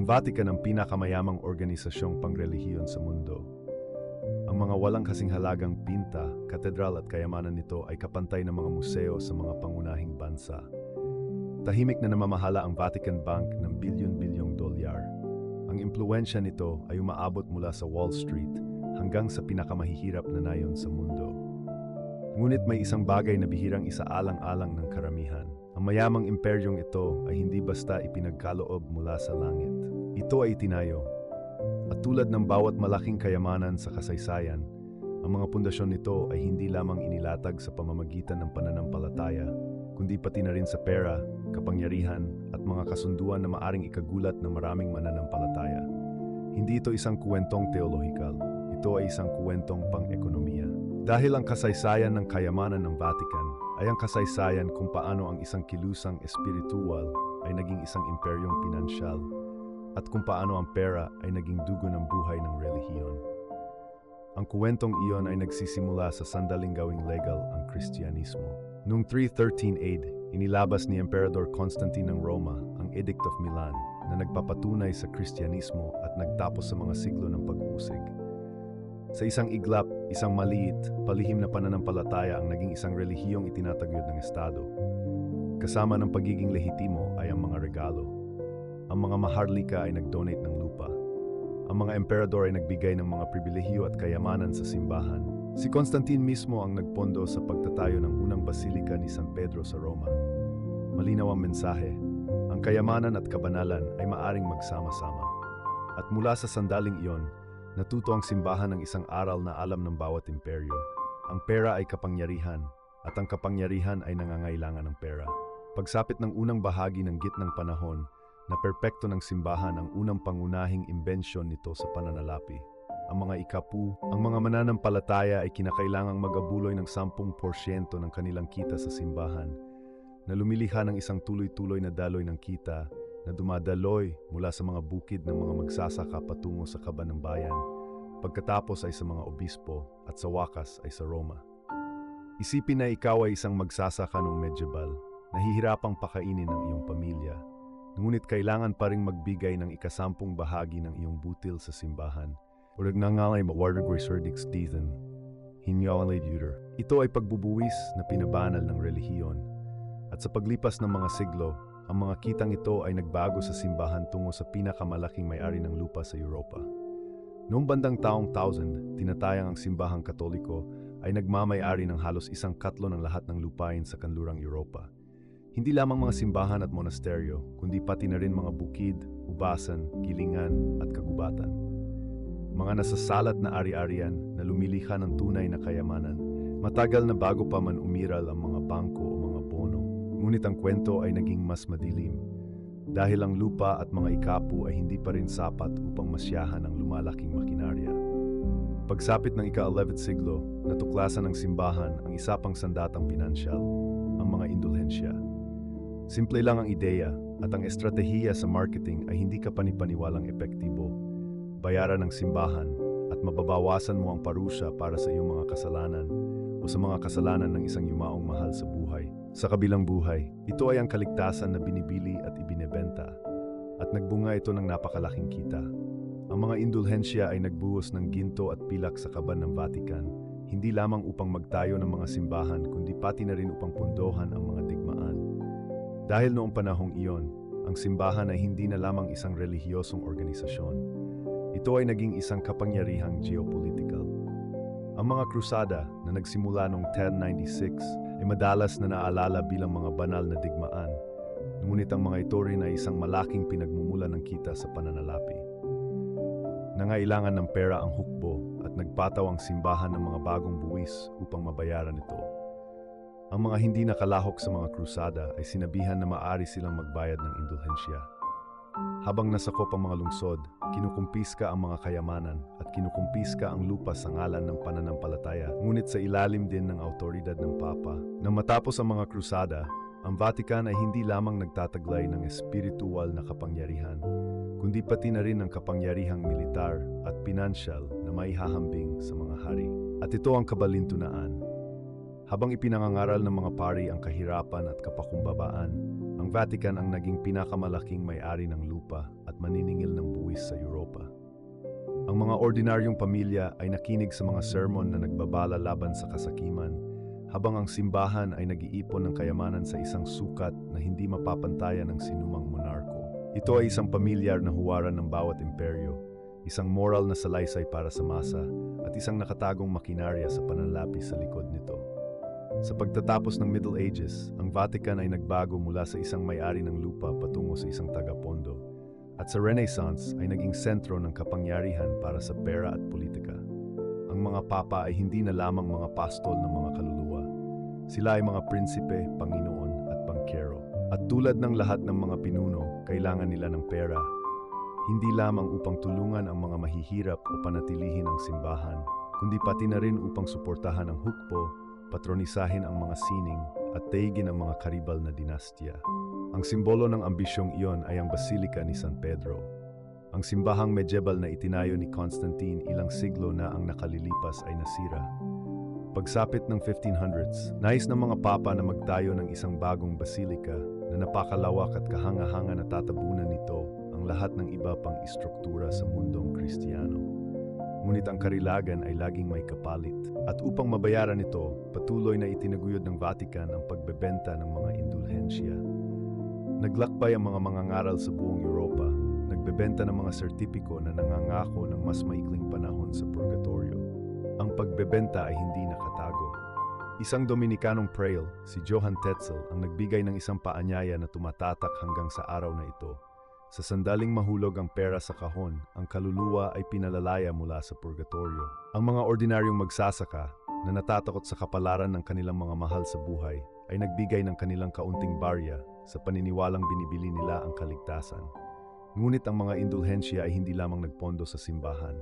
Vatican ang pinakamayamang organisasyong pangrelihiyon sa mundo. Ang mga walang kasing halagang pinta, katedral at kayamanan nito ay kapantay ng mga museo sa mga pangunahing bansa. Tahimik na namamahala ang Vatican Bank ng bilyon-bilyong dolyar. Ang impluwensya nito ay umaabot mula sa Wall Street hanggang sa pinakamahihirap na nayon sa mundo. Ngunit may isang bagay na bihirang isaalang-alang ng karamihan. Ang mayamang imperyong ito ay hindi basta ipinagkaloob mula sa langit. Ito ay itinayo. At tulad ng bawat malaking kayamanan sa kasaysayan, ang mga pundasyon nito ay hindi lamang inilatag sa pamamagitan ng pananampalataya, kundi pati na rin sa pera, kapangyarihan at mga kasunduan na maaring ikagulat ng maraming mananampalataya. Hindi ito isang kuwentong teolohikal, ito ay isang kuwentong pang-ekonomiya. Dahil ang kasaysayan ng kayamanan ng Vatican ay ang kasaysayan kung paano ang isang kilusang espiritual ay naging isang imperyong pinansyal at kung paano ang pera ay naging dugo ng buhay ng relihiyon. Ang kuwentong iyon ay nagsisimula sa sandaling gawing legal ang Kristyanismo. Noong 313 AD, inilabas ni Emperador Constantine ng Roma ang Edict of Milan na nagpapatunay sa Kristyanismo at nagtapos sa mga siglo ng pag-uusig. Sa isang iglap, isang maliit, palihim na pananampalataya ang naging isang relihiyong itinataguyod ng Estado. Kasama ng pagiging lehitimo ay ang mga regalo. Ang mga maharlika ay nag-donate ng lupa. Ang mga emperador ay nagbigay ng mga pribilehiyo at kayamanan sa simbahan. Si Constantine mismo ang nagpondo sa pagtatayo ng unang basilika ni San Pedro sa Roma. Malinaw ang mensahe, ang kayamanan at kabanalan ay maaring magsama-sama. At mula sa sandaling iyon, natuto ang simbahan ng isang aral na alam ng bawat imperyo. Ang pera ay kapangyarihan, at ang kapangyarihan ay nangangailangan ng pera. Pagsapit ng unang bahagi ng gitnang panahon, na perpekto ng simbahan ang unang pangunahing imbensyon nito sa pananalapi. Ang mga ikapu, ang mga mananampalataya ay kinakailangang mag-abuloy ng 10% ng kanilang kita sa simbahan, na lumilikha ng isang tuloy-tuloy na daloy ng kita na dumadaloy mula sa mga bukid ng mga magsasaka patungo sa kaban ng bayan, pagkatapos ay sa mga obispo at sa wakas ay sa Roma. Isipin na ikaw ay isang magsasaka noong medieval, nahihirapang pakainin ng iyong pamilya, ngunit kailangan pa ring magbigay ng ikasampung bahagi ng iyong butil sa simbahan. Urag nangalay mawaragway serdix dithen, hinyawalay duder. Ito ay pagbubuwis na pinabanal ng relihiyon. At sa paglipas ng mga siglo, ang mga kitang ito ay nagbago sa simbahan tungo sa pinakamalaking may-ari ng lupa sa Europa. Noong bandang taong 1000, tinatayang ang simbahang Katoliko ay nagmamay-ari ng halos 1/4 ng lahat ng lupain sa kanlurang Europa. Hindi lamang mga simbahan at monasteryo, kundi pati na rin mga bukid, ubasan, gilingan at kagubatan. Mga nasasalat na ari-arian na lumilikha ng tunay na kayamanan, matagal na bago pa man umiral ang mga bangko o mga bono. Ngunit ang kwento ay naging mas madilim, dahil ang lupa at mga ikapu ay hindi pa rin sapat upang masyahan ang lumalaking makinarya. Pagsapit ng ika-11th siglo, natuklasan ng simbahan ang isa pang sandatang pinansyal, ang mga indulhensya. Simple lang ang ideya at ang estratehiya sa marketing ay hindi ka panipaniwalang epektibo. Bayaran ng simbahan at mababawasan mo ang parusa para sa iyong mga kasalanan o sa mga kasalanan ng isang yumaong mahal sa buhay. Sa kabilang buhay, ito ay ang kaligtasan na binibili at ibinebenta at nagbunga ito ng napakalaking kita. Ang mga indulhensya ay nagbuhos ng ginto at pilak sa kaban ng Vatican, hindi lamang upang magtayo ng mga simbahan kundi pati na rin upang pundohan ang mga digmaan. Dahil noong panahong iyon, ang simbahan ay hindi na lamang isang relihiyosong organisasyon. Ito ay naging isang kapangyarihang geopolitical. Ang mga krusada na nagsimula noong 1096 ay madalas na naalala bilang mga banal na digmaan, ngunit ang mga ito rin ay isang malaking pinagmumulan ng kita sa pananalapi. Nangailangan ng pera ang hukbo at nagpataw ang simbahan ng mga bagong buwis upang mabayaran ito. Ang mga hindi nakalahok sa mga krusada ay sinabihan na maaari silang magbayad ng indulhensya. Habang nasakop ang mga lungsod, kinukumpiska ang mga kayamanan at kinukumpiska ang lupa sa ngalan ng pananampalataya, ngunit sa ilalim din ng awtoridad ng Papa. Nang matapos ang mga krusada, ang Vatican ay hindi lamang nagtataglay ng espiritual na kapangyarihan, kundi pati na rin ng kapangyarihang militar at pinansyal na maihahambing sa mga hari. At ito ang kabalintunaan. Habang ipinangangaral ng mga pari ang kahirapan at kapakumbabaan, ang Vatican ang naging pinakamalaking may-ari ng lupa at maniningil ng buwis sa Europa. Ang mga ordinaryong pamilya ay nakinig sa mga sermon na nagbabala laban sa kasakiman, habang ang simbahan ay nag-iipon ng kayamanan sa isang sukat na hindi mapapantayan ng sinumang monarko. Ito ay isang pamilyar na huwaran ng bawat imperyo, isang moral na salaysay para sa masa, at isang nakatagong makinarya sa pananlapi sa likod nito. Sa pagtatapos ng Middle Ages, ang Vatican ay nagbago mula sa isang may-ari ng lupa patungo sa isang tagapondo, at sa Renaissance ay naging sentro ng kapangyarihan para sa pera at politika. Ang mga papa ay hindi na lamang mga pastol ng mga kaluluwa. Sila ay mga prinsipe, panginoon at bangkero. At tulad ng lahat ng mga pinuno, kailangan nila ng pera, hindi lamang upang tulungan ang mga mahihirap o panatilihin ang simbahan, kundi pati na rin upang suportahan ang hukbo, patronisahin ang mga sining, at daigin ang mga karibal na dinastya. Ang simbolo ng ambisyong iyon ay ang Basilika ni San Pedro, ang simbahang medieval na itinayo ni Constantine ilang siglo na ang nakalilipas ay nasira. Pagsapit ng 1500s, nais ng mga papa na magtayo ng isang bagong basilika na napakalawak at kahanga-hanga na tatabunan nito ang lahat ng iba pang istruktura sa mundong Kristiyano. Ngunit ang karilagan ay laging may kapalit. At upang mabayaran ito, patuloy na itinaguyod ng Vatican ang pagbebenta ng mga indulhensya. Naglakbay ang mga mangangaral sa buong Europa, nagbebenta ng mga sertipiko na nangangako ng mas maikling panahon sa purgatorio. Ang pagbebenta ay hindi nakatago. Isang Dominikanong prail, si Johann Tetzel, ang nagbigay ng isang paanyaya na tumatatak hanggang sa araw na ito. Sa sandaling mahulog ang pera sa kahon, ang kaluluwa ay pinalalaya mula sa purgatorio. Ang mga ordinaryong magsasaka na natatakot sa kapalaran ng kanilang mga mahal sa buhay ay nagbigay ng kanilang kaunting barya sa paniniwalang binibili nila ang kaligtasan. Ngunit ang mga indulhensya ay hindi lamang nagpondo sa simbahan.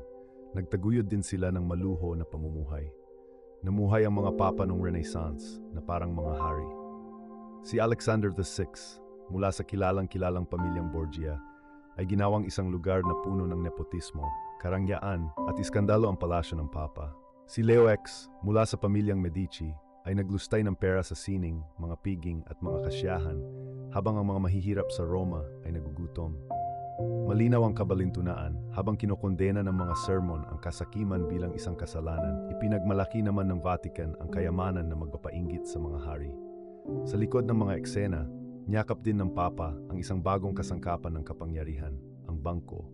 Nagtaguyod din sila ng maluho na pamumuhay. Namuhay ang mga papa ng Renaissance na parang mga hari. Si Alexander VI, mula sa kilalang-kilalang pamilyang Borgia, ay ginawang isang lugar na puno ng nepotismo, karangyaan at iskandalo ang palasyo ng papa. Si Leo X, mula sa pamilyang Medici, ay naglustay ng pera sa sining, mga piging at mga kasyahan, habang ang mga mahihirap sa Roma ay nagugutom. Malinaw ang kabalintunaan, habang kinokondena ng mga sermon ang kasakiman bilang isang kasalanan, ipinagmalaki naman ng Vatican ang kayamanan na magpapainggit sa mga hari. Sa likod ng mga eksena, niyakap din ng Papa ang isang bagong kasangkapan ng kapangyarihan, ang bangko.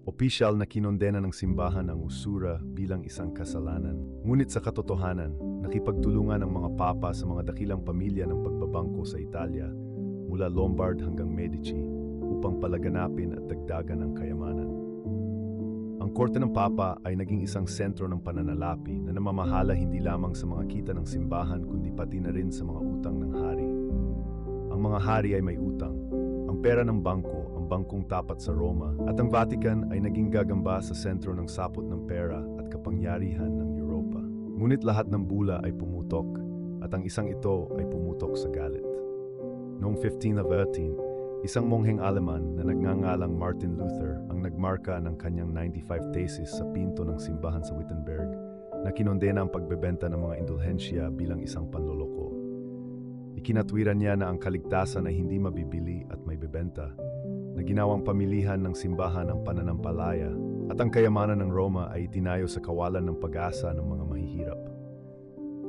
Opisyal na kinondena ng simbahan ang usura bilang isang kasalanan. Ngunit sa katotohanan, nakipagtulungan ang mga Papa sa mga dakilang pamilya ng pagbabangko sa Italia, mula Lombard hanggang Medici, upang palaganapin at dagdagan ang kayamanan. Ang Korte ng Papa ay naging isang sentro ng pananalapi na namamahala hindi lamang sa mga kita ng simbahan kundi pati na rin sa mga utang ng hari. Ang mga hari ay may utang, ang pera ng bangko, ang bangkong tapat sa Roma, at ang Vatican ay naging gagamba sa sentro ng sapot ng pera at kapangyarihan ng Europa. Ngunit lahat ng bula ay pumutok, at ang isang ito ay pumutok sa galit. Noong 1513, isang mongheng Aleman na nagngangalang Martin Luther ang nagmarka ng kanyang 95 Theses sa pinto ng simbahan sa Wittenberg na kinondena ang pagbebenta ng mga indulhensya bilang isang panloloko. Ikinatwiran niya na ang kaligtasan ay hindi mabibili at may bebenta, na ginawang pamilihan ng simbahan ang pananampalaya, at ang kayamanan ng Roma ay itinayo sa kawalan ng pag-asa ng mga mahihirap.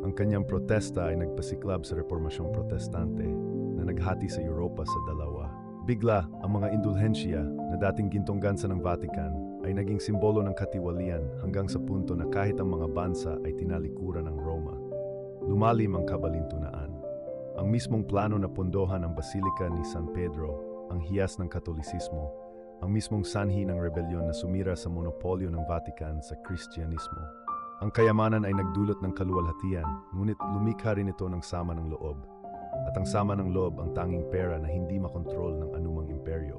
Ang kanyang protesta ay nagpasiklab sa Reformasyong Protestante na naghati sa Europa sa dalawa. Bigla, ang mga indulhensya na dating gintonggansa ng Vatican ay naging simbolo ng katiwalian hanggang sa punto na kahit ang mga bansa ay tinalikuran ng Roma. Lumalim ang kabalintunaan. Ang mismong plano na pondohan ang Basilika ni San Pedro, ang hiyas ng Katolisismo, ang mismong sanhi ng rebelyon na sumira sa monopolyo ng Vatican sa Kristyanismo. Ang kayamanan ay nagdulot ng kaluwalhatian, ngunit lumikha rin ito ng sama ng loob. At ang sama ng loob ang tanging pera na hindi makontrol ng anumang imperyo.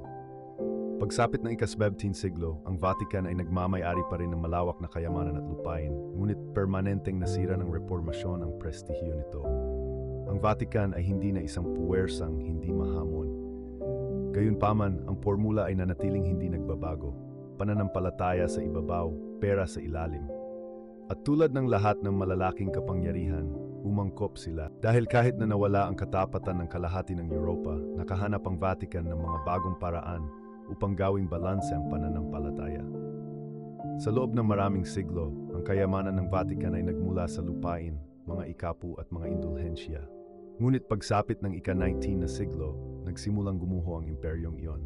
Pagsapit ng ika-17 siglo, ang Vatican ay nagmamay-ari pa rin ng malawak na kayamanan at lupain, ngunit permanenteng nasira ng reformasyon ang prestihiyo nito. Ang Vatican ay hindi na isang puwersang hindi mahamon. Gayunpaman, ang formula ay nanatiling hindi nagbabago, pananampalataya sa ibabaw, pera sa ilalim. At tulad ng lahat ng malalaking kapangyarihan, umangkop sila. Dahil kahit na nawala ang katapatan ng kalahati ng Europa, nakahanap ang Vatican ng mga bagong paraan upang gawing balanse ang pananampalataya. Sa loob ng maraming siglo, ang kayamanan ng Vatican ay nagmula sa lupain, mga ikapu at mga indulhensya. Ngunit pagsapit ng ika-19 na siglo, nagsimulang gumuho ang imperyong iyon.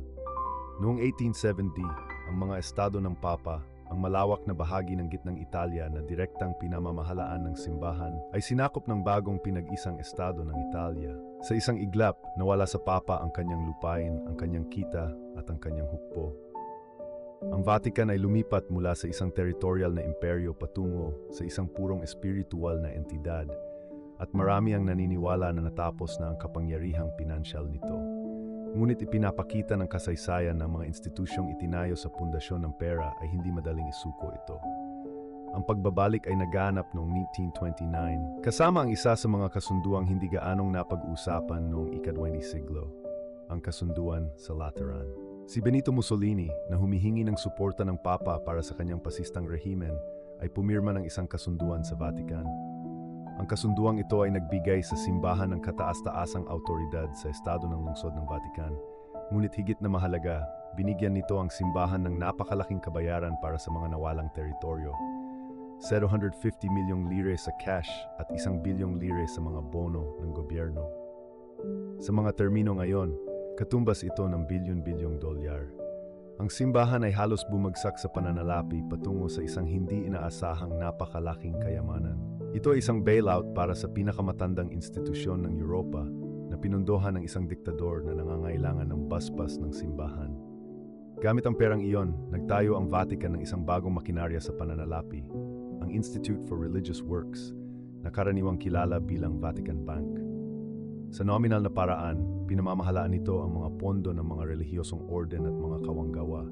Noong 1870, ang mga estado ng Papa, ang malawak na bahagi ng gitnang Italia na direktang pinamamahalaan ng simbahan, ay sinakop ng bagong pinag-isang estado ng Italia. Sa isang iglap, nawala sa Papa ang kanyang lupain, ang kanyang kita at ang kanyang hukbo. Ang Vatican ay lumipat mula sa isang territorial na imperyo patungo sa isang purong espiritual na entidad, at marami ang naniniwala na natapos na ang kapangyarihang pinansyal nito. Ngunit ipinapakita ng kasaysayan ng mga institusyong itinayo sa pundasyon ng pera ay hindi madaling isuko ito. Ang pagbabalik ay naganap noong 1929, kasama ang isa sa mga kasunduang hindi gaanong napag-usapan noong ika-20 siglo, ang kasunduan sa Lateran. Si Benito Mussolini, na humihingi ng suporta ng Papa para sa kanyang pasistang rehimen, ay pumirma ng isang kasunduan sa Vatican. Ang kasunduang ito ay nagbigay sa simbahan ng kataas-taasang autoridad sa estado ng lungsod ng Vatican. Ngunit higit na mahalaga, binigyan nito ang simbahan ng napakalaking kabayaran para sa mga nawalang teritoryo. 750 milyong lire sa cash at 1 bilyong lire sa mga bono ng gobyerno. Sa mga termino ngayon, katumbas ito ng bilyon-bilyong dolyar. Ang simbahan ay halos bumagsak sa pananalapi patungo sa isang hindi inaasahang napakalaking kayamanan. Ito ay isang bailout para sa pinakamatandang institusyon ng Europa na pinundohan ng isang diktador na nangangailangan ng basbas ng simbahan. Gamit ang perang iyon, nagtayo ang Vatican ng isang bagong makinarya sa pananalapi, ang Institute for Religious Works, na karaniwang kilala bilang Vatican Bank. Sa nominal na paraan, pinamamahalaan nito ang mga pondo ng mga relihiyosong orden at mga kawanggawa.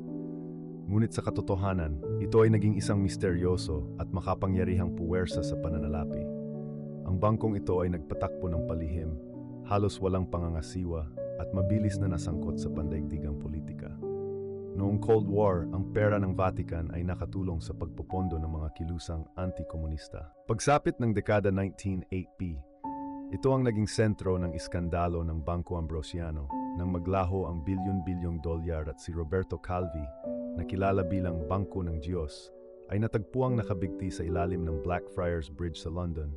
Ngunit sa katotohanan, ito ay naging isang misteryoso at makapangyarihang puwersa sa pananalapi. Ang bangkong ito ay nagpatakbo ng palihim, halos walang pangangasiwa at mabilis na nasangkot sa pandaigdigang politika. Noong Cold War, ang pera ng Vatican ay nakatulong sa pagpopondo ng mga kilusang anti-komunista. Pagsapit ng dekada 1980, ito ang naging sentro ng iskandalo ng Bangko Ambrosiano nang maglaho ang bilyon-bilyong dolyar at si Roberto Calvi, na kilala bilang Bangko ng Diyos, ay natagpuang nakabigti sa ilalim ng Blackfriars Bridge sa London.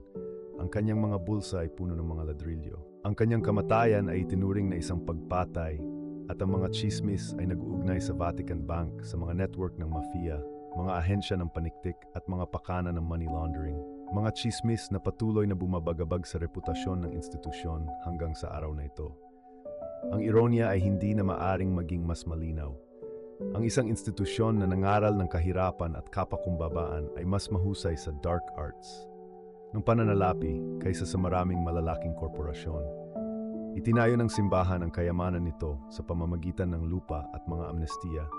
Ang kanyang mga bulsa ay puno ng mga ladrilyo. Ang kanyang kamatayan ay itinuring na isang pagpatay at ang mga chismis ay nag-uugnay sa Vatican Bank sa mga network ng mafia, mga ahensya ng paniktik at mga pakana ng money laundering. Mga chismis na patuloy na bumabagabag sa reputasyon ng institusyon hanggang sa araw na ito. Ang ironya ay hindi na maaring maging mas malinaw. Ang isang institusyon na nangaral ng kahirapan at kapakumbabaan ay mas mahusay sa dark arts ng pananalapi kaysa sa maraming malalaking korporasyon. Itinayo ng simbahan ang kayamanan nito sa pamamagitan ng lupa at mga amnestiya.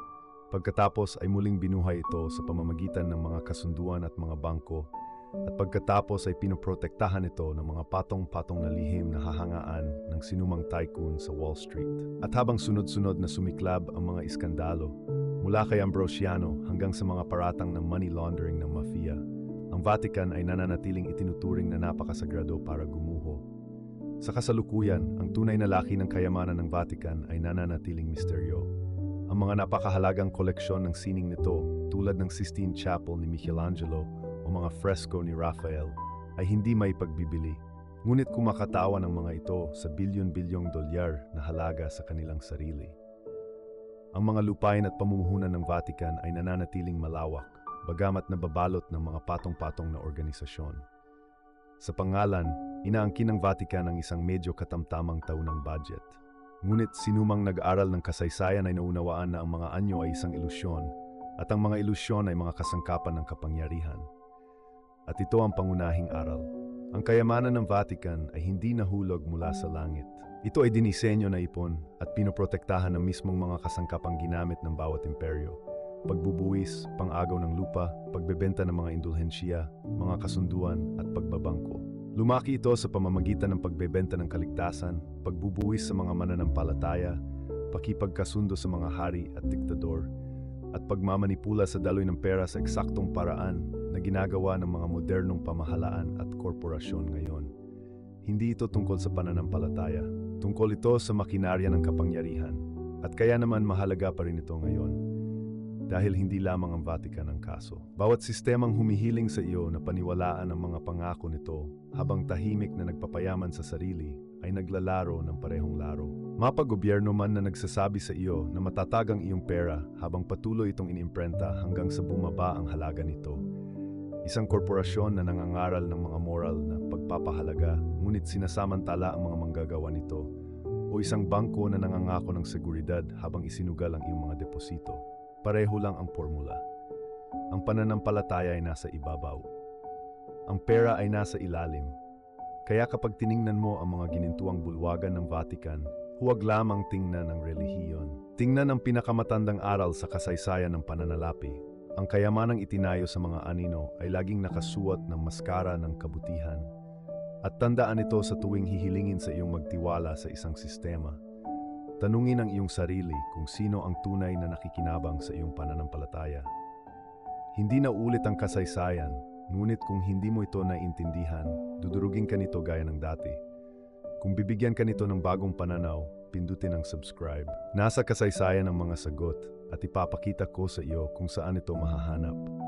Pagkatapos ay muling binuhay ito sa pamamagitan ng mga kasunduan at mga bangko, at pagkatapos ay pinoprotektahan ito ng mga patong-patong na lihim na hahangaan ng sinumang tycoon sa Wall Street. At habang sunod-sunod na sumiklab ang mga iskandalo, mula kay Ambrosiano hanggang sa mga paratang ng money laundering ng mafia, ang Vatican ay nananatiling itinuturing na napakasagrado para gumuho. Sa kasalukuyan, ang tunay na laki ng kayamanan ng Vatican ay nananatiling misteryo. Ang mga napakahalagang koleksyon ng sining nito, tulad ng Sistine Chapel ni Michelangelo o mga fresco ni Raphael, ay hindi may pagbibili. Ngunit kumakatawan ang mga ito sa bilyon-bilyong dolyar na halaga sa kanilang sarili. Ang mga lupain at pamumuhunan ng Vatican ay nananatiling malawak, bagamat nababalot ng mga patong-patong na organisasyon. Sa pangalan, inaangkin ng Vatican ang isang medyo katamtamang taunang budget. Ngunit sinumang nag-aral ng kasaysayan ay naunawaan na ang mga anyo ay isang ilusyon, at ang mga ilusyon ay mga kasangkapan ng kapangyarihan. At ito ang pangunahing aral. Ang kayamanan ng Vatican ay hindi nahulog mula sa langit. Ito ay dinisenyo na ipon at pinoprotektahan ng mismong mga kasangkapang ginamit ng bawat imperyo. Pagbubuwis, pang-agaw ng lupa, pagbebenta ng mga indulhensya, mga kasunduan at pagbabangko. Lumaki ito sa pamamagitan ng pagbebenta ng kaligtasan, pagbubuwis sa mga mananampalataya, pakipagkasundo sa mga hari at diktador, at pagmamanipula sa daloy ng pera sa eksaktong paraan na ginagawa ng mga modernong pamahalaan at korporasyon ngayon. Hindi ito tungkol sa pananampalataya. Tungkol ito sa makinarya ng kapangyarihan. At kaya naman mahalaga pa rin ito ngayon dahil hindi lamang ang Vatican ang kaso. Bawat sistemang humihiling sa iyo na paniwalaan ang mga pangako nito habang tahimik na nagpapayaman sa sarili ay naglalaro ng parehong laro. Mapag-gobyerno man na nagsasabi sa iyo na matatagang iyong pera habang patuloy itong inimprenta hanggang sa bumaba ang halaga nito. Isang korporasyon na nangangaral ng mga moral na pagpapahalaga ngunit sinasamantala ang mga manggagawa nito, o isang bangko na nangangako ng seguridad habang isinugal ang iyong mga deposito. Pareho lang ang formula. Ang pananampalataya ay nasa ibabaw. Ang pera ay nasa ilalim. Kaya kapag tiningnan mo ang mga ginintuang bulwagan ng Vatican, huwag lamang tingnan ang relihiyon. Tingnan ang pinakamatandang aral sa kasaysayan ng pananalapi. Ang kayamanang itinayo sa mga anino ay laging nakasuot ng maskara ng kabutihan. At tandaan ito sa tuwing hihilingin sa iyong magtiwala sa isang sistema. Tanungin ang iyong sarili kung sino ang tunay na nakikinabang sa iyong pananampalataya. Hindi na ulit ang kasaysayan, ngunit kung hindi mo ito naiintindihan, dudurugin ka nito gaya ng dati. Kung bibigyan ka nito ng bagong pananaw, pindutin ang subscribe. Nasa kasaysayan ang mga sagot at ipapakita ko sa iyo kung saan ito mahahanap.